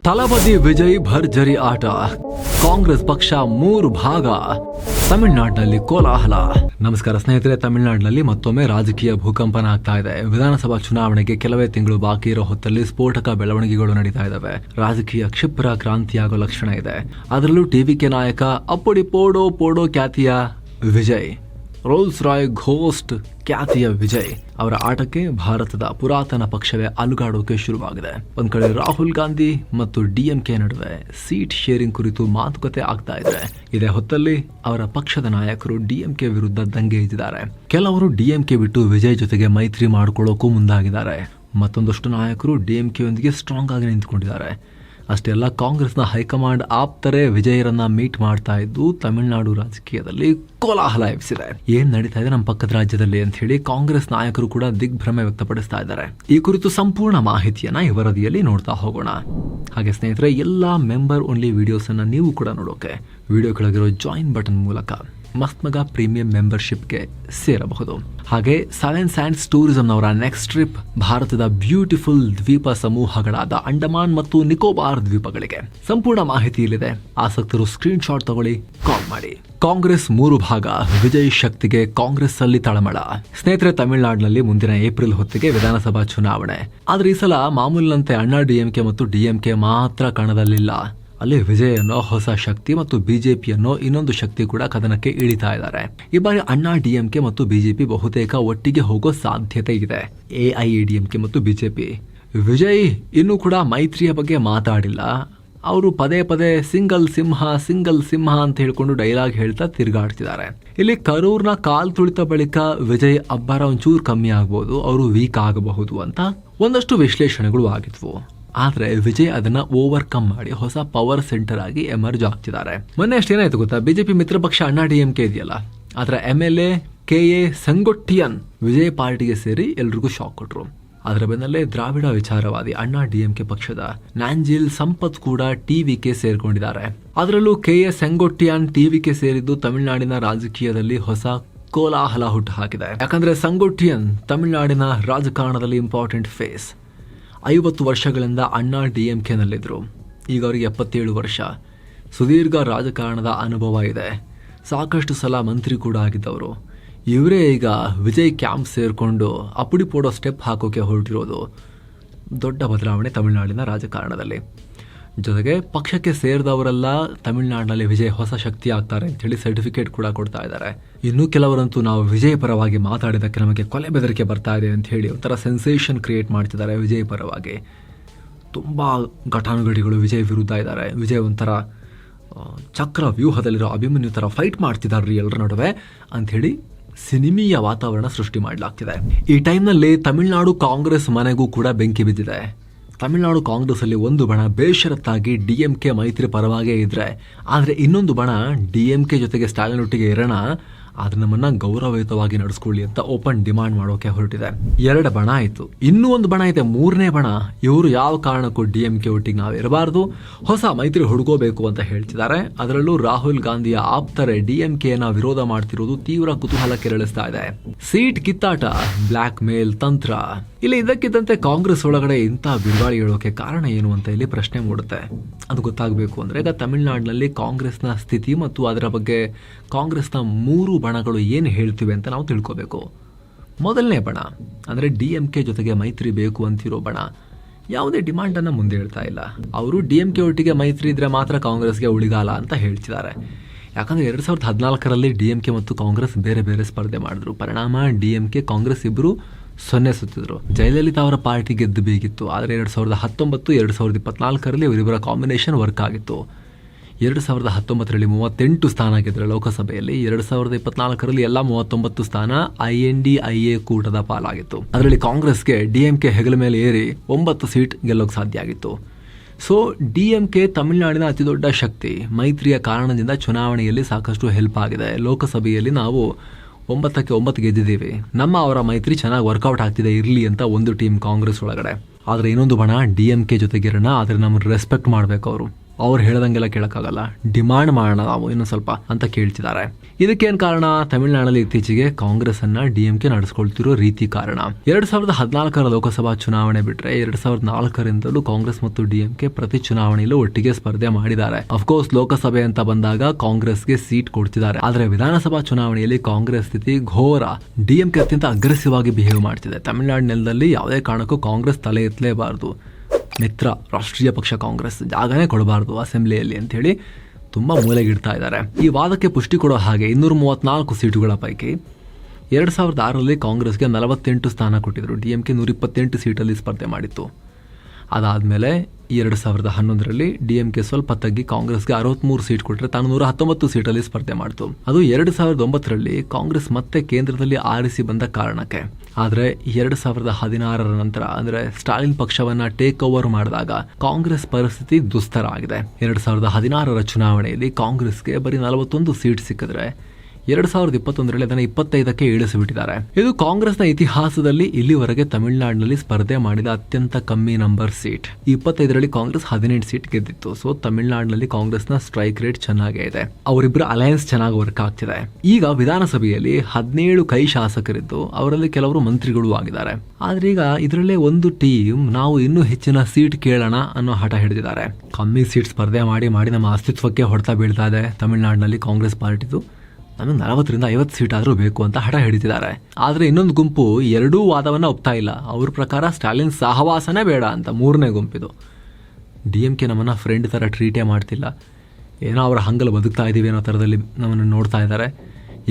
ತಲಪತಿ ವಿಜಯ್ ಭರ್ಜರಿ ಆಟ. ಕಾಂಗ್ರೆಸ್ ಪಕ್ಷ 3 ಭಾಗ. ತಮಿಳುನಾಡಿನಲ್ಲಿ ಕೋಲಾಹಲ. ನಮಸ್ಕಾರ ಸ್ನೇಹಿತರೆ, ತಮಿಳುನಾಡಿನಲ್ಲಿ ಮತ್ತೊಮ್ಮೆ ರಾಜಕೀಯ ಭೂಕಂಪನ ಆಗ್ತಾ ಇದೆ. ವಿಧಾನಸಭಾ ಚುನಾವಣೆಗೆ ಕೆಲವೇ ತಿಂಗಳು ಬಾಕಿ ಇರೋ ಹೊತ್ತಲ್ಲಿ ಸ್ಫೋಟಕ ಬೆಳವಣಿಗೆಗಳು ನಡೀತಾ ಇದಾವೆ. ರಾಜಕೀಯ ಕ್ಷಿಪ್ರ ಕ್ರಾಂತಿಯಾಗೋ ಲಕ್ಷಣ ಇದೆ. ಅದರಲ್ಲೂ ಟಿವಿಕೆ ನಾಯಕ ಅಪ್ಪಡಿ ಪೋಡೋ ಪೋಡೋ ಖ್ಯಾತಿಯ ವಿಜಯ್, ರೋಲ್ಸ್ ರಾಯ್ ಘೋಸ್ಟ್ ಖ್ಯಾತಿಯ ವಿಜಯ್ ಅವರ ಆಟಕ್ಕೆ ಭಾರತದ ಪುರಾತನ ಪಕ್ಷವೇ ಅಲುಗಾಡೋಕೆ ಶುರುವಾಗಿದೆ. ಒಂದ್ ಕಡೆ ರಾಹುಲ್ ಗಾಂಧಿ ಮತ್ತು ಡಿಎಂಕೆ ನಡುವೆ ಸೀಟ್ ಶೇರಿಂಗ್ ಕುರಿತು ಮಾತುಕತೆ ಆಗ್ತಾ ಇದೆ. ಇದೇ ಹೊತ್ತಲ್ಲಿ ಅವರ ಪಕ್ಷದ ನಾಯಕರು ಡಿಎಂಕೆ ವಿರುದ್ಧ ದಂಗೆ ಎದ್ದಿದ್ದಾರೆ. ಕೆಲವರು ಡಿಎಂಕೆ ಬಿಟ್ಟು ವಿಜಯ್ ಜೊತೆಗೆ ಮೈತ್ರಿ ಮಾಡ್ಕೊಳ್ಳೋಕು ಮುಂದಾಗಿದ್ದಾರೆ. ಮತ್ತೊಂದಷ್ಟು ನಾಯಕರು ಡಿಎಂಕೆಯೊಂದಿಗೆ ಸ್ಟ್ರಾಂಗ್ ಆಗಿ ನಿಂತುಕೊಂಡಿದ್ದಾರೆ. ಅಷ್ಟೇ ಅಲ್ಲ, ಕಾಂಗ್ರೆಸ್ನ ಹೈಕಮಾಂಡ್ ಆಪ್ತರೇ ವಿಜಯರನ್ನ ಮೀಟ್ ಮಾಡ್ತಾ ಇದ್ದು ತಮಿಳುನಾಡು ರಾಜಕೀಯದಲ್ಲಿ ಕೋಲಾಹಲ ಎಬ್ಬಿಸಿದೆ. ಏನ್ ನಡೀತಾ ಇದೆ ನಮ್ಮ ಪಕ್ಕದ ರಾಜ್ಯದಲ್ಲಿ ಅಂತ ಹೇಳಿ ಕಾಂಗ್ರೆಸ್ ನಾಯಕರು ಕೂಡ ದಿಗ್ಭ್ರಮೆ ವ್ಯಕ್ತಪಡಿಸ್ತಾ ಇದ್ದಾರೆ. ಈ ಕುರಿತು ಸಂಪೂರ್ಣ ಮಾಹಿತಿಯನ್ನ ಈ ವರದಿಯಲ್ಲಿ ನೋಡ್ತಾ ಹೋಗೋಣ. ಹಾಗೆ ಸ್ನೇಹಿತರೆ, ಎಲ್ಲಾ ಮೆಂಬರ್ ಓನ್ಲಿ ವಿಡಿಯೋಸ್ ಅನ್ನ ನೀವು ಕೂಡ ನೋಡೋಕೆ ವಿಡಿಯೋ ಕೆಳಗಿರೋ ಜಾಯಿನ್ ಬಟನ್ ಮೂಲಕ ಮಸ್ತ್ ಮಗ ಪ್ರೀಮಿಯಂ ಮೆಂಬರ್ಶಿಪ್ಗೆ ಸೇರಬಹುದು. ಹಾಗೆ 7 ಸ್ಯಾಂಡ್ಸ್ ಟೂರಿಸಂನವರ ನೆಕ್ಸ್ಟ್ ಟ್ರಿಪ್ ಭಾರತದ ಬ್ಯೂಟಿಫುಲ್ ದ್ವೀಪ ಸಮೂಹಗಳಾದ ಅಂಡಮಾನ್ ಮತ್ತು ನಿಕೋಬಾರ್ ದ್ವೀಪಗಳಿಗೆ. ಸಂಪೂರ್ಣ ಮಾಹಿತಿ ಇಲ್ಲಿದೆ. ಆಸಕ್ತರು ಸ್ಕ್ರೀನ್ ಶಾಟ್ ತಗೊಳ್ಳಿ, ಕಾಲ್ ಮಾಡಿ. ಕಾಂಗ್ರೆಸ್ 3 ಭಾಗ, ವಿಜಯ್ ಶಕ್ತಿಗೆ ಕಾಂಗ್ರೆಸ್ ಅಲ್ಲಿ ತಳಮಳ. ಸ್ನೇಹಿತರೆ, ತಮಿಳುನಾಡಿನಲ್ಲಿ ಮುಂದಿನ ಏಪ್ರಿಲ್ ಹೊತ್ತಿಗೆ ವಿಧಾನಸಭಾ ಚುನಾವಣೆ. ಆದ್ರೆ ಈ ಸಲ ಮಾಮೂಲಿನಂತೆ ಅಣ್ಣಾ ಡಿಎಂಕೆ ಮತ್ತು ಡಿಎಂಕೆ ಮಾತ್ರ ಕಣದಲ್ಲಿಲ್ಲ. ಅಲ್ಲಿ ವಿಜಯ್ ಅನ್ನೋ ಹೊಸ ಶಕ್ತಿ ಮತ್ತು ಬಿಜೆಪಿ ಅನ್ನೋ ಇನ್ನೊಂದು ಶಕ್ತಿ ಕೂಡ ಕದನಕ್ಕೆ ಇಳಿತಾ ಇದ್ದಾರೆ. ಈ ಬಾರಿ ಅಣ್ಣಾ ಡಿಎಂಕೆ ಮತ್ತು ಬಿಜೆಪಿ ಬಹುತೇಕ ಒಟ್ಟಿಗೆ ಹೋಗೋ ಸಾಧ್ಯತೆ ಇದೆ. ಎಐಎಡಿಎಂಕೆ ಮತ್ತು ಬಿಜೆಪಿ. ವಿಜಯ್ ಇನ್ನೂ ಕೂಡ ಮೈತ್ರಿಯ ಬಗ್ಗೆ ಮಾತಾಡಿಲ್ಲ. ಅವರು ಪದೇ ಪದೇ ಸಿಂಗಲ್ ಸಿಂಹ ಅಂತ ಹೇಳ್ಕೊಂಡು ಡೈಲಾಗ್ ಹೇಳ್ತಾ ತಿರುಗಾಡ್ತಿದ್ದಾರೆ. ಇಲ್ಲಿ ಕರೂರ್ನ ಕಾಲ್ ತುಳಿತ ಬಳಿಕ ವಿಜಯ್ ಅಬ್ಬರ ಒಂಚೂರು ಕಮ್ಮಿ ಆಗ್ಬಹುದು, ಅವರು ವೀಕ್ ಆಗಬಹುದು ಅಂತ ಒಂದಷ್ಟು ವಿಶ್ಲೇಷಣೆಗಳು ಆಗಿದ್ವು. ಆದ್ರೆ ವಿಜಯ್ ಅದನ್ನ ಓವರ್ಕಮ್ ಮಾಡಿ ಹೊಸ ಪವರ್ ಸೆಂಟರ್ ಆಗಿ ಎಮರ್ಜ್ ಆಗ್ತಿದ್ದಾರೆ. ಮೊನ್ನೆ ಅಷ್ಟೇನಾಯ್ತು ಗೊತ್ತಾ, ಬಿಜೆಪಿ ಮಿತ್ರ ಪಕ್ಷ ಅಣ್ಣಾ ಡಿಎಂಕೆ ಇದೆಯಲ್ಲ, ಅದರ MLA KA ಸೆಂಗೊಟ್ಟಿಯನ್ ವಿಜಯ್ ಪಾರ್ಟಿಗೆ ಸೇರಿ ಎಲ್ರಿಗೂ ಶಾಕ್ ಕೊಟ್ರು. ಅದರ ಬೆನ್ನಲ್ಲೇ ದ್ರಾವಿಡ ವಿಚಾರವಾದಿ ಅಣ್ಣಾ ಡಿಎಂಕೆ ಪಕ್ಷದ ನ್ಯಾಂಜಿಲ್ ಸಂಪತ್ ಕೂಡ ಟಿವಿಕೆ ಸೇರ್ಕೊಂಡಿದ್ದಾರೆ. ಅದರಲ್ಲೂ KA ಸೆಂಗೊಟ್ಟಿಯನ್ ಟಿವಿಕೆ ಸೇರಿದ್ದು ತಮಿಳುನಾಡಿನ ರಾಜಕೀಯದಲ್ಲಿ ಹೊಸ ಕೋಲಾಹಲ ಹುಟ್ಟು ಹಾಕಿದೆ. ಯಾಕಂದ್ರೆ ಸೆಂಗೊಟ್ಟಿಯನ್ ತಮಿಳುನಾಡಿನ ರಾಜಕಾರಣದಲ್ಲಿ ಇಂಪಾರ್ಟೆಂಟ್ ಫೇಸ್. 50 ವರ್ಷಗಳಿಂದ ಅಣ್ಣಾ ಡಿಎಂಕೆನಲ್ಲಿದ್ದರು. ಈಗ ಅವರಿಗೆ 77 ವರ್ಷ. ಸುದೀರ್ಘ ರಾಜಕಾರಣದ ಅನುಭವ ಇದೆ. ಸಾಕಷ್ಟು ಸಲ ಮಂತ್ರಿ ಕೂಡ ಆಗಿದ್ದವರು. ಇವರೇ ಈಗ ವಿಜಯ್ ಕ್ಯಾಂಪ್ ಸೇರಿಕೊಂಡು ಅಪ್ಪುಡಿ ಪೋಡೋ ಸ್ಟೆಪ್ ಹಾಕೋಕೆ ಹೊರಟಿರೋದು ದೊಡ್ಡ ಬದಲಾವಣೆ ತಮಿಳುನಾಡಿನ ರಾಜಕಾರಣದಲ್ಲಿ. ಜೊತೆಗೆ ಪಕ್ಷಕ್ಕೆ ಸೇರಿದವರೆಲ್ಲ ತಮಿಳುನಾಡಿನಲ್ಲಿ ವಿಜಯ್ ಹೊಸ ಶಕ್ತಿ ಆಗ್ತಾರೆ ಅಂತ ಹೇಳಿ ಸರ್ಟಿಫಿಕೇಟ್ ಕೂಡ ಕೊಡ್ತಾ ಇದ್ದಾರೆ. ಇನ್ನು ಕೆಲವರಂತೂ ನಾವು ವಿಜಯ್ ಪರವಾಗಿ ಮಾತಾಡಿದಕ್ಕೆ ನಮಗೆ ಕೊಲೆ ಬೆದರಿಕೆ ಬರ್ತಾ ಇದೆ ಅಂತ ಹೇಳಿ ಒಂಥರ ಸೆನ್ಸೇಷನ್ ಕ್ರಿಯೇಟ್ ಮಾಡ್ತಿದ್ದಾರೆ ವಿಜಯ್ ಪರವಾಗಿ. ತುಂಬಾ ಘಟಾನುಘಟಿಗಳು ವಿಜಯ್ ವಿರುದ್ಧ ಇದ್ದಾರೆ. ವಿಜಯ್ ಒಂಥರ ಚಕ್ರ ವ್ಯೂಹದಲ್ಲಿರೋ ಅಭಿಮನ್ಯು ತರ ಫೈಟ್ ಮಾಡ್ತಿದ್ದಾರೆ ಎಲ್ಲರ ನಡುವೆ ಅಂತ ಹೇಳಿ ಸಿನಿಮೀಯ ವಾತಾವರಣ ಸೃಷ್ಟಿ ಮಾಡಲಾಗ್ತಿದೆ. ಈ ಟೈಮ್ನಲ್ಲಿ ತಮಿಳುನಾಡು ಕಾಂಗ್ರೆಸ್ ಮನೆಗೂ ಕೂಡ ಬೆಂಕಿ ಬಿದ್ದಿದೆ. ತಮಿಳುನಾಡು ಕಾಂಗ್ರೆಸ್ ಅಲ್ಲಿ ಒಂದು ಬಣ ಬೇಷರತ್ತಾಗಿ ಡಿಎಂಕೆ ಮೈತ್ರಿ ಪರವಾಗೇ ಇದ್ರೆ, ಆದ್ರೆ ಇನ್ನೊಂದು ಬಣ ಡಿಎಂಕೆ ಜೊತೆಗೆ ಸ್ಟಾಲಿನ್ ಒಟ್ಟಿಗೆ ಇರೋಣ, ಆದ್ರೆ ನಮ್ಮನ್ನ ಗೌರವಯುತವಾಗಿ ನಡೆಸ್ಕೊಳ್ಳಿ ಅಂತ ಓಪನ್ ಡಿಮಾಂಡ್ ಮಾಡೋಕೆ ಹೊರಟಿದೆ. 2 ಬಣ ಆಯ್ತು. ಇನ್ನೂ ಒಂದು ಬಣ ಇದೆ, 3ನೇ ಬಣ. ಇವರು ಯಾವ ಕಾರಣಕ್ಕೂ ಡಿಎಂಕೆ ಒಟ್ಟಿಗೆ ನಾವು ಇರಬಾರ್ದು, ಹೊಸ ಮೈತ್ರಿ ಹುಡುಕೋಬೇಕು ಅಂತ ಹೇಳ್ತಿದ್ದಾರೆ. ಅದರಲ್ಲೂ ರಾಹುಲ್ ಗಾಂಧಿಯ ಆಪ್ತರೆ ಡಿಎಂಕೆಯನ್ನ ವಿರೋಧ ಮಾಡ್ತಿರೋದು ತೀವ್ರ ಕುತೂಹಲ ಕೆರಳಿಸ್ತಾ ಇದೆ. ಸೀಟ್ ಕಿತ್ತಾಟ, ಬ್ಲಾಕ್ ಮೇಲ್ ತಂತ್ರ. ಇಲ್ಲಿ ಇದಕ್ಕಿದ್ದಂತೆ ಕಾಂಗ್ರೆಸ್ ಒಳಗಡೆ ಇಂಥ ಬಿರುಗಾಳಿ ಹೇಳೋಕೆ ಕಾರಣ ಏನು ಅಂತ ಇಲ್ಲಿ ಪ್ರಶ್ನೆ ಮೂಡುತ್ತೆ. ಅದು ಗೊತ್ತಾಗಬೇಕು ಅಂದ್ರೆ ಈಗ ತಮಿಳುನಾಡಿನಲ್ಲಿ ಕಾಂಗ್ರೆಸ್ನ ಸ್ಥಿತಿ ಮತ್ತು ಅದರ ಬಗ್ಗೆ ಕಾಂಗ್ರೆಸ್ನ 3 ಬಣಗಳು ಏನು ಹೇಳ್ತಿವೆ ಅಂತ ನಾವು ತಿಳ್ಕೋಬೇಕು. ಮೊದಲನೇ ಬಣ ಅಂದ್ರೆ ಡಿಎಂಕೆ ಜೊತೆಗೆ ಮೈತ್ರಿ ಬೇಕು ಅಂತಿರೋ ಬಣ ಯಾವುದೇ ಡಿಮಾಂಡ್ ಅನ್ನ ಮುಂದೆ ಹೇಳ್ತಾ ಇಲ್ಲ. ಅವರು ಡಿಎಂಕೆ ಒಟ್ಟಿಗೆ ಮೈತ್ರಿ ಇದ್ರೆ ಮಾತ್ರ ಕಾಂಗ್ರೆಸ್ಗೆ ಉಳಿಗಾಲ ಅಂತ ಹೇಳ್ತಿದ್ದಾರೆ. ಯಾಕಂದ್ರೆ 2014ರಲ್ಲಿ ಡಿಎಂಕೆ ಮತ್ತು ಕಾಂಗ್ರೆಸ್ ಬೇರೆ ಬೇರೆ ಸ್ಪರ್ಧೆ ಮಾಡಿದ್ರು. ಪರಿಣಾಮ ಡಿಎಂಕೆ ಕಾಂಗ್ರೆಸ್ ಇಬ್ರು 0 ಸುತ್ತಿದ್ರು. ಜಯಲಲಿತಾ ಅವರ ಪಾರ್ಟಿ ಗೆದ್ದು ಬೇಕಿತ್ತು. ಆದರೆ 2019, 2024ರಲ್ಲಿ ಇವರಿಬ್ಬರ ಕಾಂಬಿನೇಷನ್ ವರ್ಕ್ ಆಗಿತ್ತು. 2019ರಲ್ಲಿ 38 ಸ್ಥಾನ ಗೆದ್ದರು ಲೋಕಸಭೆಯಲ್ಲಿ. 2024ರಲ್ಲಿ ಎಲ್ಲ 39 ಸ್ಥಾನ INDIA ಕೂಟದ ಪಾಲಾಗಿತ್ತು. ಅದರಲ್ಲಿ ಕಾಂಗ್ರೆಸ್ಗೆ ಡಿಎಂಕೆ ಹೆಗಲ ಮೇಲೆ ಏರಿ 9 ಸೀಟ್ ಗೆಲ್ಲೋಕೆ ಸಾಧ್ಯ ಆಗಿತ್ತು. ಸೊ ಡಿಎಂಕೆ ತಮಿಳುನಾಡಿನ ಅತಿ ದೊಡ್ಡ ಶಕ್ತಿ. ಮೈತ್ರಿಯ ಕಾರಣದಿಂದ ಚುನಾವಣೆಯಲ್ಲಿ ಸಾಕಷ್ಟು ಹೆಲ್ಪ್ ಆಗಿದೆ. ಲೋಕಸಭೆಯಲ್ಲಿ ನಾವು 9ಕ್ಕೆ 9 ಗೆದ್ದಿದ್ದೀವಿ. ಅವರ ಮೈತ್ರಿ ಚೆನ್ನಾಗಿ ವರ್ಕೌಟ್ ಆಗ್ತಿದೆ, ಇರಲಿ ಅಂತ ಒಂದು ಟೀಮ್ ಕಾಂಗ್ರೆಸ್ ಒಳಗಡೆ. ಆದರೆ ಇನ್ನೊಂದು ಬಣ ಡಿಎಂಕೆ ಜೊತೆಗಿರೋಣ, ಆದರೆ ನಮ್ಮನ್ನು ರೆಸ್ಪೆಕ್ಟ್ ಮಾಡಬೇಕು ಅವರು. ಅವ್ರು ಹೇಳ್ದಂಗೆಲ್ಲ ಕೇಳಕ್ಕಾಗಲ್ಲ, ಡಿಮಾಂಡ್ ಮಾಡೋಣ ನಾವು ಇನ್ನೊಂದು ಸ್ವಲ್ಪ ಅಂತ ಕೇಳ್ತಿದ್ದಾರೆ. ಇದಕ್ಕೇನ್ ಕಾರಣ? ತಮಿಳುನಾಡಲ್ಲಿ ಇತ್ತೀಚೆಗೆ ಕಾಂಗ್ರೆಸ್ ಅನ್ನ ಡಿಎಂಕೆ ನಡೆಸ್ಕೊಳ್ತಿರೋ ರೀತಿ ಕಾರಣ. 2014 ಲೋಕಸಭಾ ಚುನಾವಣೆ ಬಿಟ್ರೆ 2004ರಿಂದಲೂ ಕಾಂಗ್ರೆಸ್ ಮತ್ತು ಡಿಎಂಕೆ ಪ್ರತಿ ಚುನಾವಣೆಯಲ್ಲೂ ಒಟ್ಟಿಗೆ ಸ್ಪರ್ಧೆ ಮಾಡಿದ್ದಾರೆ. ಅಫ್ಕೋರ್ಸ್ ಲೋಕಸಭೆ ಅಂತ ಬಂದಾಗ ಕಾಂಗ್ರೆಸ್ಗೆ ಸೀಟ್ ಕೊಡ್ತಿದ್ದಾರೆ. ಆದ್ರೆ ವಿಧಾನಸಭಾ ಚುನಾವಣೆಯಲ್ಲಿ ಕಾಂಗ್ರೆಸ್ ಸ್ಥಿತಿ ಘೋರ. ಡಿಎಂಕೆ ಅತ್ಯಂತ ಅಗ್ರೆಸಿವ್ ಆಗಿ ಬಿಹೇವ್ ಮಾಡ್ತಿದೆ. ತಮಿಳುನಾಡು ನೆಲದಲ್ಲಿ ಯಾವುದೇ ಕಾರಣಕ್ಕೂ ಕಾಂಗ್ರೆಸ್ ತಲೆ ಎತ್ತಲೇಬಾರದು. ಮಿತ್ರ ರಾಷ್ಟ್ರೀಯ ಪಕ್ಷ ಕಾಂಗ್ರೆಸ್ ಜಾಗನೇ ಕೊಡಬಾರ್ದು ಅಸೆಂಬ್ಲಿಯಲ್ಲಿ ಅಂತ ಹೇಳಿ ತುಂಬಾ ಮೂಲೆಗಿಡ್ತಾ ಇದ್ದಾರೆ. ಈ ವಾದಕ್ಕೆ ಪುಷ್ಟಿ ಕೊಡೋ ಹಾಗೆ 234 ಸೀಟುಗಳ ಪೈಕಿ 2006ರಲ್ಲಿ ಕಾಂಗ್ರೆಸ್ಗೆ 48 ಸ್ಥಾನ ಕೊಟ್ಟಿದ್ರು. ಡಿಎಂಕೆ 128 ಸೀಟಲ್ಲಿ ಸ್ಪರ್ಧೆ ಮಾಡಿತ್ತು. ಅದಾದ್ಮೇಲೆ 2011ರಲ್ಲಿ ಡಿಎಂಕೆ ಸ್ವಲ್ಪ ತಗ್ಗಿ ಕಾಂಗ್ರೆಸ್ಗೆ 63 ಸೀಟ್ ಕೊಟ್ಟರೆ ತಾನು 119 ಸೀಟಲ್ಲಿ ಸ್ಪರ್ಧೆ ಮಾಡಿತು. ಅದು 2009ರಲ್ಲಿ ಕಾಂಗ್ರೆಸ್ ಮತ್ತೆ ಕೇಂದ್ರದಲ್ಲಿ ಆರಿಸಿ ಬಂದ ಕಾರಣಕ್ಕೆ. ಆದ್ರೆ 2016ರ ನಂತರ ಅಂದ್ರೆ ಸ್ಟಾಲಿನ್ ಪಕ್ಷವನ್ನ ಟೇಕ್ ಓವರ್ ಮಾಡಿದಾಗ ಕಾಂಗ್ರೆಸ್ ಪರಿಸ್ಥಿತಿ ದುಸ್ತರ ಆಗಿದೆ. 2016ರ ಚುನಾವಣೆಯಲ್ಲಿ ಕಾಂಗ್ರೆಸ್ಗೆ ಬರೀ 41 ಸೀಟ್ ಸಿಕ್ಕಿದ್ರೆ 2021ರಲ್ಲಿ ಅದನ್ನು 25ಕ್ಕೆ ಇಳಿಸಿಬಿಟ್ಟಿದ್ದಾರೆ. ಇದು ಕಾಂಗ್ರೆಸ್ನ ಇತಿಹಾಸದಲ್ಲಿ ಇಲ್ಲಿವರೆಗೆ ತಮಿಳುನಾಡಿನಲ್ಲಿ ಸ್ಪರ್ಧೆ ಮಾಡಿದ ಅತ್ಯಂತ ಕಮ್ಮಿ ನಂಬರ್ ಸೀಟ್. 25ರಲ್ಲಿ ಕಾಂಗ್ರೆಸ್ 18 ಸೀಟ್ ಗೆದ್ದಿತ್ತು. ಸೊ ತಮಿಳುನಾಡಿನಲ್ಲಿ ಕಾಂಗ್ರೆಸ್ನ ಸ್ಟ್ರೈಕ್ ರೇಟ್ ಚೆನ್ನಾಗೇ ಇದೆ. ಅವರಿಬ್ಬರ ಅಲಯನ್ಸ್ ಚೆನ್ನಾಗಿ ವರ್ಕ್ ಆಗ್ತಿದೆ. ಈಗ ವಿಧಾನಸಭೆಯಲ್ಲಿ 17 ಕೈ ಶಾಸಕರಿದ್ದು ಅವರಲ್ಲಿ ಕೆಲವರು ಮಂತ್ರಿಗಳು ಆಗಿದ್ದಾರೆ. ಆದ್ರೆ ಈಗ ಇದರಲ್ಲೇ ಒಂದು ಟೀಮ್ ನಾವು ಇನ್ನೂ ಹೆಚ್ಚಿನ ಸೀಟ್ ಕೇಳೋಣ ಅನ್ನೋ ಹಠ ಹಿಡಿದಿದ್ದಾರೆ. ಕಮ್ಮಿ ಸೀಟ್ ಸ್ಪರ್ಧೆ ಮಾಡಿ ನಮ್ಮ ಅಸ್ತಿತ್ವಕ್ಕೆ ಹೊಡೆತ ಬೀಳ್ತಾ ಇದೆ ತಮಿಳುನಾಡಿನಲ್ಲಿ ಕಾಂಗ್ರೆಸ್ ಪಾರ್ಟಿದು. ನಮಗೆ 40ರಿಂದ 50 ಸೀಟ್ ಆದರೂ ಬೇಕು ಅಂತ ಹಠ ಹಿಡಿತಿದ್ದಾರೆ. ಆದರೆ ಇನ್ನೊಂದು ಗುಂಪು ಎರಡೂ ವಾದವನ್ನು ಒಪ್ತಾ ಇಲ್ಲ. ಅವ್ರ ಪ್ರಕಾರ ಸ್ಟಾಲಿನ್ ಸಹವಾಸನೇ ಬೇಡ ಅಂತ. ಮೂರನೇ ಗುಂಪಿದು ಡಿಎಂಕೆ ನಮ್ಮನ್ನು ಫ್ರೆಂಡ್ ಥರ ಟ್ರೀಟೇ ಮಾಡ್ತಿಲ್ಲ, ಏನೋ ಅವರ ಹಂಗಲ್ಲಿ ಬದುಕ್ತಾ ಇದ್ದೀವಿ ಅನ್ನೋ ಥರದಲ್ಲಿ ನಮ್ಮನ್ನು ನೋಡ್ತಾ ಇದ್ದಾರೆ.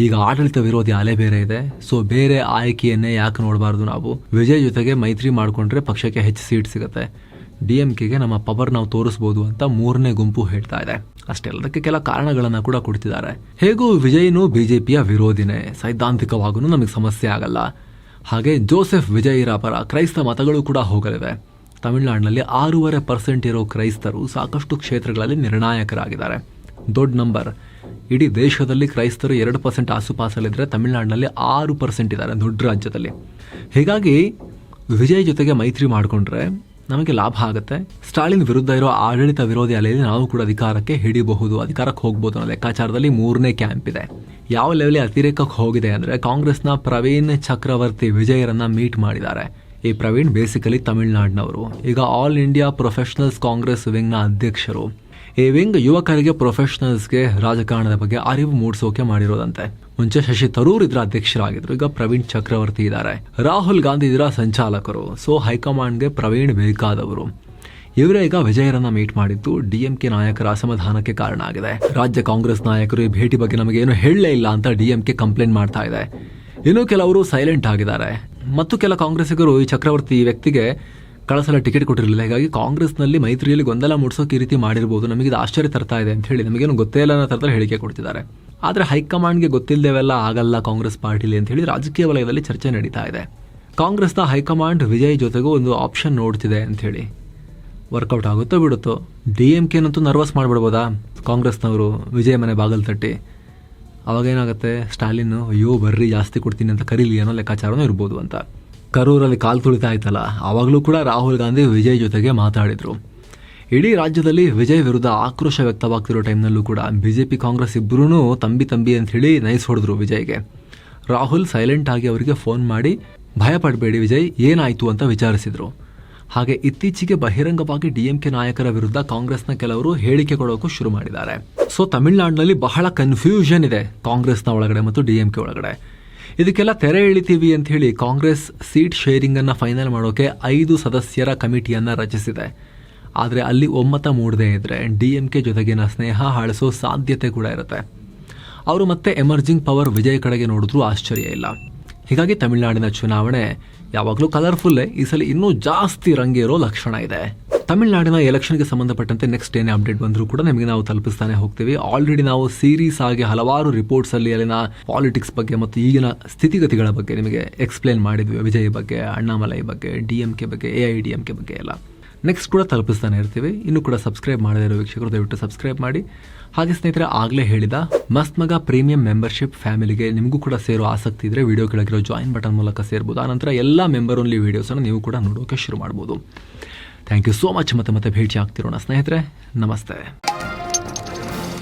ಈಗ ಆಡಳಿತ ವಿರೋಧಿ ಅಲೆ ಬೇರೆ ಇದೆ. ಸೊ ಬೇರೆ ಆಯ್ಕೆಯನ್ನೇ ಯಾಕೆ ನೋಡಬಾರ್ದು ನಾವು? ವಿಜಯ್ ಜೊತೆಗೆ ಮೈತ್ರಿ ಮಾಡಿಕೊಂಡ್ರೆ ಪಕ್ಷಕ್ಕೆ ಹೆಚ್ಚು ಸೀಟ್ ಸಿಗುತ್ತೆ, ಡಿಎಂಕೆಗೆ ನಮ್ಮ ಪವರ್ ನಾವು ತೋರಿಸ್ಬೋದು ಅಂತ ಮೂರನೇ ಗುಂಪು ಹೇಳ್ತಾ ಇದೆ. ಅಷ್ಟೆಲ್ಲದಕ್ಕೆ ಕೆಲ ಕಾರಣಗಳನ್ನು ಕೂಡ ಕೊಡ್ತಿದ್ದಾರೆ. ಹೇಗೂ ವಿಜಯ್ನು ಬಿಜೆಪಿಯ ವಿರೋಧಿನೇ, ಸೈದ್ಧಾಂತಿಕವಾಗೂ ನಮಗೆ ಸಮಸ್ಯೆ ಆಗಲ್ಲ. ಹಾಗೆ ಜೋಸೆಫ್ ವಿಜಯ್ರ ಪರ ಕ್ರೈಸ್ತ ಮತಗಳು ಕೂಡ ಹೋಗಲಿವೆ. ತಮಿಳುನಾಡಿನಲ್ಲಿ 6.5% ಇರೋ ಕ್ರೈಸ್ತರು ಸಾಕಷ್ಟು ಕ್ಷೇತ್ರಗಳಲ್ಲಿ ನಿರ್ಣಾಯಕರಾಗಿದ್ದಾರೆ. ದೊಡ್ಡ ನಂಬರ್. ಇಡೀ ದೇಶದಲ್ಲಿ ಕ್ರೈಸ್ತರು 2% ಆಸುಪಾಸಲ್ಲಿದ್ದರೆ ತಮಿಳುನಾಡಿನಲ್ಲಿ 6% ಇದ್ದಾರೆ, ದೊಡ್ಡ ರಾಜ್ಯದಲ್ಲಿ. ಹೀಗಾಗಿ ವಿಜಯ್ ಜೊತೆಗೆ ಮೈತ್ರಿ ಮಾಡಿಕೊಂಡ್ರೆ ನಮಗೆ ಲಾಭ ಆಗುತ್ತೆ. ಸ್ಟಾಲಿನ್ ವಿರುದ್ಧ ಇರೋ ಆಡಳಿತ ವಿರೋಧಿ ಅಲೆಯಲ್ಲಿ ನಾವು ಕೂಡ ಅಧಿಕಾರಕ್ಕೆ ಹೋಗ್ಬೋದು ಅನ್ನೋ ಲೆಕ್ಕಾಚಾರದಲ್ಲಿ ಮೂರನೇ ಕ್ಯಾಂಪ್ ಇದೆ. ಯಾವ ಲೆವೆಲ್ ಅತಿರೇಕಕ್ಕೆ ಹೋಗಿದೆ ಅಂದರೆ ಕಾಂಗ್ರೆಸ್ನ ಪ್ರವೀಣ್ ಚಕ್ರವರ್ತಿ ವಿಜಯರನ್ನ ಮೀಟ್ ಮಾಡಿದ್ದಾರೆ. ಈ ಪ್ರವೀಣ್ ಬೇಸಿಕಲಿ ತಮಿಳುನಾಡಿನವರು. ಈಗ ಆಲ್ ಇಂಡಿಯಾ ಪ್ರೊಫೆಷನಲ್ಸ್ ಕಾಂಗ್ರೆಸ್ ವಿಂಗ್ನ ಅಧ್ಯಕ್ಷರು. ಈ ವಿಂಗ್ ಯುವಕರಿಗೆ, ಪ್ರೊಫೆಷನಲ್ಸ್ಗೆ ರಾಜಕಾರಣದ ಬಗ್ಗೆ ಅರಿವು ಮೂಡಿಸೋಕೆ ಮಾಡಿರೋದಂತೆ. ಮುಂಚೆ ಶಶಿ ತರೂರ್ ಇದರ ಅಧ್ಯಕ್ಷರಾಗಿದ್ರು, ಈಗ ಪ್ರವೀಣ್ ಚಕ್ರವರ್ತಿ ಇದ್ದಾರೆ. ರಾಹುಲ್ ಗಾಂಧಿ ಇದರ ಸಂಚಾಲಕರು. ಸೊ ಹೈಕಮಾಂಡ್ಗೆ ಪ್ರವೀಣ್ ಬೇಕಾದವರು. ಇವರೇ ಈಗ ವಿಜಯರನ್ನ ಮೀಟ್ ಮಾಡಿದ್ದು ಡಿಎಂಕೆ ನಾಯಕರ ಅಸಮಾಧಾನಕ್ಕೆ ಕಾರಣ ಆಗಿದೆ. ರಾಜ್ಯ ಕಾಂಗ್ರೆಸ್ ನಾಯಕರು ಈ ಭೇಟಿ ಬಗ್ಗೆ ನಮಗೇನು ಹೇಳಲೇ ಇಲ್ಲ ಅಂತ ಡಿಎಂಕೆ ಕಂಪ್ಲೇಂಟ್ ಮಾಡ್ತಾ ಇದೆ. ಇನ್ನು ಕೆಲವರು ಸೈಲೆಂಟ್ ಆಗಿದ್ದಾರೆ. ಮತ್ತು ಕೆಲ ಕಾಂಗ್ರೆಸ್ಸಿಗರು ಈ ಚಕ್ರವರ್ತಿ ವ್ಯಕ್ತಿಗೆ ಕಳಸಲ ಟಿಕೆಟ್ ಕೊಟ್ಟಿರಲಿಲ್ಲ, ಹೀಗಾಗಿ ಕಾಂಗ್ರೆಸ್ನಲ್ಲಿ ಮೈತ್ರಿಯಲ್ಲಿ ಗೊಂದಲ ಮೂಡಿಸೋಕೆ ಈ ರೀತಿ ಮಾಡಿರ್ಬೋದು, ನಮಗಿದು ಆಶ್ಚರ್ಯ ತರ್ತಾ ಇದೆ ಅಂತ ಹೇಳಿ ನಮಗೇನು ಗೊತ್ತೇ ಇಲ್ಲ ಅನ್ನೋ ಥರದಲ್ಲಿ ಹೇಳಿಕೆ ಕೊಡ್ತಿದ್ದಾರೆ. ಆದರೆ ಹೈಕಮಾಂಡ್ಗೆ ಗೊತ್ತಿಲ್ಲದೆವೆಲ್ಲ ಆಗಲ್ಲ ಕಾಂಗ್ರೆಸ್ ಪಾರ್ಟಿಲಿ ಅಂತ ಹೇಳಿ ರಾಜಕೀಯ ವಲಯದಲ್ಲಿ ಚರ್ಚೆ ನಡೀತಾ ಇದೆ. ಕಾಂಗ್ರೆಸ್ನ ಹೈಕಮಾಂಡ್ ವಿಜಯ್ ಜೊತೆಗೂ ಒಂದು ಆಪ್ಷನ್ ನೋಡ್ತಿದೆ ಅಂತ ಹೇಳಿ. ವರ್ಕೌಟ್ ಆಗುತ್ತೋ ಬಿಡುತ್ತೋ. ಡಿಎಂಕೆನಂತೂ ನರ್ವಸ್ ಮಾಡಿಬಿಡ್ಬೋದಾ ಕಾಂಗ್ರೆಸ್ನವರು ವಿಜಯ್ ಮನೆ ಬಾಗಲ್ ತಟ್ಟಿ? ಅವಾಗೇನಾಗುತ್ತೆ, ಸ್ಟಾಲಿನ್ ಅಯ್ಯೋ ಬರ್ರಿ ಜಾಸ್ತಿ ಕೊಡ್ತೀನಿ ಅಂತ ಕರೀಲಿ ಅನ್ನೋ ಲೆಕ್ಕಾಚಾರನೂ ಇರ್ಬೋದು ಅಂತ. ಕರೂರಲ್ಲಿ ಕಾಲು ತುಳಿತಾ ಇತ್ತಲ್ಲ, ಆವಾಗಲೂ ಕೂಡ ರಾಹುಲ್ ಗಾಂಧಿ ವಿಜಯ್ ಜೊತೆಗೆ ಮಾತಾಡಿದ್ರು. ಇಡೀ ರಾಜ್ಯದಲ್ಲಿ ವಿಜಯ್ ವಿರುದ್ಧ ಆಕ್ರೋಶ ವ್ಯಕ್ತವಾಗ್ತಿರೋ ಟೈಮ್ನಲ್ಲೂ ಕೂಡ ಬಿಜೆಪಿ ಕಾಂಗ್ರೆಸ್ ಇಬ್ಬರೂ ತಂಬಿ ಅಂತ ಹೇಳಿ ನೈಸ್ ಹೊಡೆದ್ರು ವಿಜಯ್ಗೆ. ರಾಹುಲ್ ಸೈಲೆಂಟ್ ಆಗಿ ಅವರಿಗೆ ಫೋನ್ ಮಾಡಿ ಭಯ ಪಡಬೇಡಿ ವಿಜಯ್, ಏನಾಯ್ತು ಅಂತ ವಿಚಾರಿಸಿದ್ರು. ಹಾಗೆ ಇತ್ತೀಚೆಗೆ ಬಹಿರಂಗವಾಗಿ ಡಿಎಂಕೆ ನಾಯಕರ ವಿರುದ್ಧ ಕಾಂಗ್ರೆಸ್ನ ಕೆಲವರು ಹೇಳಿಕೆ ಕೊಡೋಕ್ಕೂ ಶುರು ಮಾಡಿದ್ದಾರೆ. ಸೊ ತಮಿಳುನಾಡಿನಲ್ಲಿ ಬಹಳ ಕನ್ಫ್ಯೂಷನ್ ಇದೆ ಕಾಂಗ್ರೆಸ್ನ ಒಳಗಡೆ ಮತ್ತು ಡಿಎಂಕೆ ಒಳಗಡೆ. ಇದಕ್ಕೆಲ್ಲ ತೆರೆ ಎಳಿತೀವಿ ಅಂತ ಹೇಳಿ ಕಾಂಗ್ರೆಸ್ ಸೀಟ್ ಶೇರಿಂಗ್ ಅನ್ನ ಫೈನಲ್ ಮಾಡೋಕೆ 5 ಸದಸ್ಯರ ಕಮಿಟಿಯನ್ನ ರಚಿಸಿದೆ. ಆದರೆ ಅಲ್ಲಿ ಒಮ್ಮತ ಮೂಡದೇ ಇದ್ರೆ ಡಿಎಂಕೆ ಜೊತೆಗಿನ ಸ್ನೇಹ ಹಾಳಿಸೋ ಸಾಧ್ಯತೆ ಕೂಡ ಇರುತ್ತೆ. ಅವರು ಮತ್ತೆ ಎಮರ್ಜಿಂಗ್ ಪವರ್ ವಿಜಯ್ ಕಡೆಗೆ ನೋಡಿದ್ರೂ ಆಶ್ಚರ್ಯ ಇಲ್ಲ. ಹೀಗಾಗಿ ತಮಿಳುನಾಡಿನ ಚುನಾವಣೆ ಯಾವಾಗಲೂ ಕಲರ್ಫುಲ್ಲೇ, ಈ ಸಲ ಇನ್ನೂ ಜಾಸ್ತಿ ರಂಗೇರೋ ಲಕ್ಷಣ ಇದೆ. ತಮಿಳುನಾಡಿನ ಎಲೆಕ್ಷನ್ಗೆ ಸಂಬಂಧಪಟ್ಟಂತೆ ನೆಕ್ಸ್ಟ್ ಏನೇ ಅಪ್ಡೇಟ್ ಬಂದರೂ ಕೂಡ ನಿಮಗೆ ನಾವು ತಲುಪಿಸ್ತಾನೆ ಹೋಗ್ತೀವಿ. ಆಲ್ರೆಡಿ ನಾವು ಸೀರೀಸ್ ಆಗಿ ಹಲವಾರು ರಿಪೋರ್ಟ್ಸ್ ಅಲ್ಲಿ ಅಲ್ಲಿನ ಪಾಲಿಟಿಕ್ಸ್ ಬಗ್ಗೆ ಮತ್ತು ಈಗಿನ ಸ್ಥಿತಿಗತಿಗಳ ಬಗ್ಗೆ ನಿಮಗೆ ಎಕ್ಸ್ಪ್ಲೇನ್ ಮಾಡಿದ್ವಿ. ವಿಜಯ್ ಬಗ್ಗೆ, ಅಣ್ಣಾಮಲೈ ಬಗ್ಗೆ, ಡಿಎಂಕೆ ಬಗ್ಗೆ, AIDMK ಬಗ್ಗೆ ಎಲ್ಲ ನೆಕ್ಸ್ಟ್ ಕೂಡ ತಲುಪಿಸ್ತಾನೆ ಇರ್ತೀವಿ. ಇನ್ನೂ ಕೂಡ ಸಬ್ಸ್ಕ್ರೈಬ್ ಮಾಡದೇ ಇರೋ ವೀಕ್ಷಕರು ದಯವಿಟ್ಟು ಸಬ್ಸ್ಕ್ರೈಬ್ ಮಾಡಿ. ಹಾಗೆ ಸ್ನೇಹಿತರೆ, ಆಗಲೇ ಹೇಳಿದ ಮಸ್ತ್ ಮಗ ಪ್ರೀಮಿಯಂ ಮೆಂಬರ್ಶಿಪ್ ಫ್ಯಾಮಿಲಿಗೆ ನಿಮಗೂ ಕೂಡ ಸೇರೋ ಆಸಕ್ತಿ ಇದ್ರೆ ವಿಡಿಯೋ ಕೆಳಗಿರೋ ಜಾಯಿನ್ ಬಟನ್ ಮೂಲಕ ಸೇರ್ಬೋದು. ಆನಂತರ ಎಲ್ಲ ಮೆಂಬರ್ ಓನ್ಲಿ ವೀಡಿಯೋಸನ್ನು ನೀವು ಕೂಡ ನೋಡೋಕೆ ಶುರು ಮಾಡ್ಬೋದು. Thank you so much. ಮತ್ತೆ ಭೇಟಿ ಆಗ್ತಿರೋಣ ಸ್ನೇಹಿತರೆ. ನಮಸ್ತೆ.